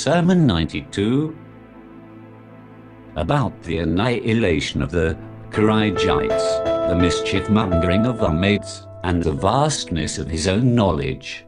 Sermon 92, about the annihilation of the Kharijites, the mischief-mongering of our mates, and the vastness of his own knowledge.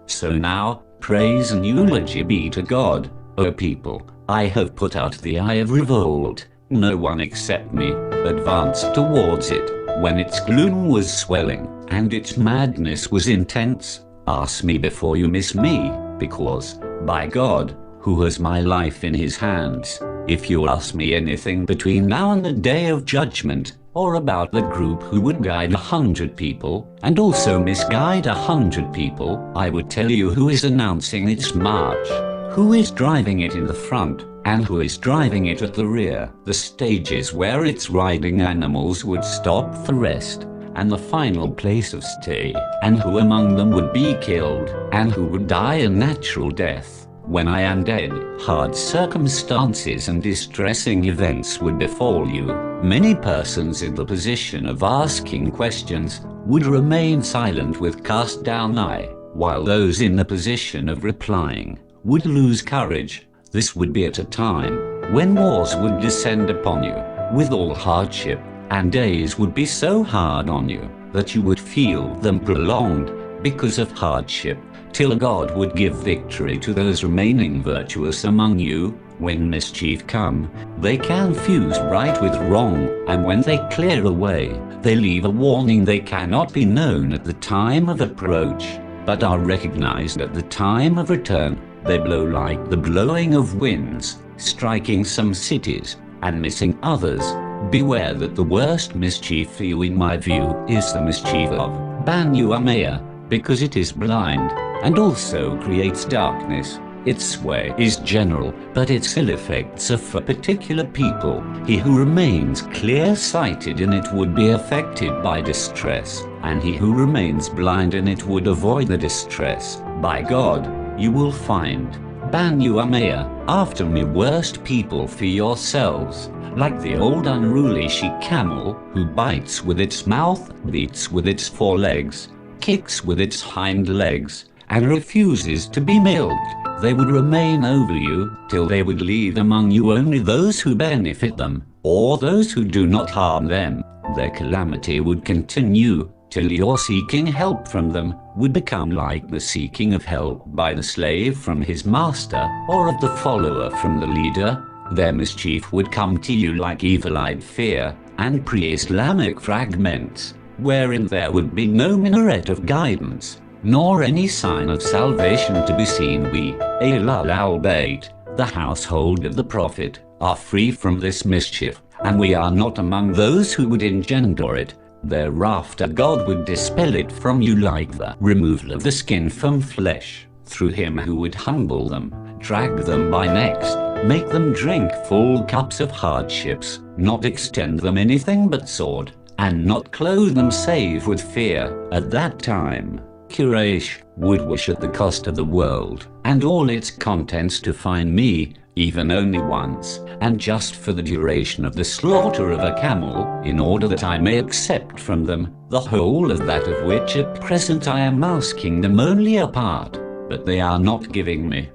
So now, praise and eulogy be to God, O people. I have put out the eye of revolt. No one except me advanced towards it, when its gloom was swelling, and its madness was intense. Ask me before you miss me, because, by God, who has my life in his hands, if you ask me anything between now and the day of judgment, or about the group who would guide 100 people, and also misguide 100 people, I would tell you who is announcing its march, who is driving it in the front, and who is driving it at the rear, the stages where its riding animals would stop for rest, and the final place of stay, and who among them would be killed, and who would die a natural death. When I am dead, hard circumstances and distressing events would befall you. Many persons in the position of asking questions would remain silent with cast down eye, while those in the position of replying would lose courage. This would be at a time when wars would descend upon you with all hardship, and days would be so hard on you that you would feel them prolonged because of hardship, till God would give victory to those remaining virtuous among you. When mischief come, they can fuse right with wrong, and when they clear away, they leave a warning they cannot be known at the time of approach, but are recognized at the time of return. They blow like the blowing of winds, striking some cities, and missing others. Beware that the worst mischief for you in my view is the mischief of Banu Umayyah, because it is blind, and also creates darkness. Its sway is general, but its ill effects are for particular people. He who remains clear-sighted in it would be affected by distress, and he who remains blind in it would avoid the distress. By God, you will find Banu Umayyah after me worst people for yourselves, like the old unruly she-camel, who bites with its mouth, beats with its forelegs, kicks with its hind legs, and refuses to be milked. They would remain over you till they would leave among you only those who benefit them, or those who do not harm them. Their calamity would continue till your seeking help from them would become like the seeking of help by the slave from his master, or of the follower from the leader. Their mischief would come to you like evil-eyed fear and pre-Islamic fragments, wherein there would be no minaret of guidance, nor any sign of salvation to be seen. We, albeit the household of the Prophet, are free from this mischief, and we are not among those who would engender it. Thereafter God would dispel it from you like the removal of the skin from flesh, through him who would humble them, drag them by necks, make them drink full cups of hardships, not extend them anything but sword, and not clothe them save with fear. At that time, Quraysh would wish at the cost of the world and all its contents to find me, even only once, and just for the duration of the slaughter of a camel, in order that I may accept from them the whole of that of which at present I am asking them only a part, but they are not giving me.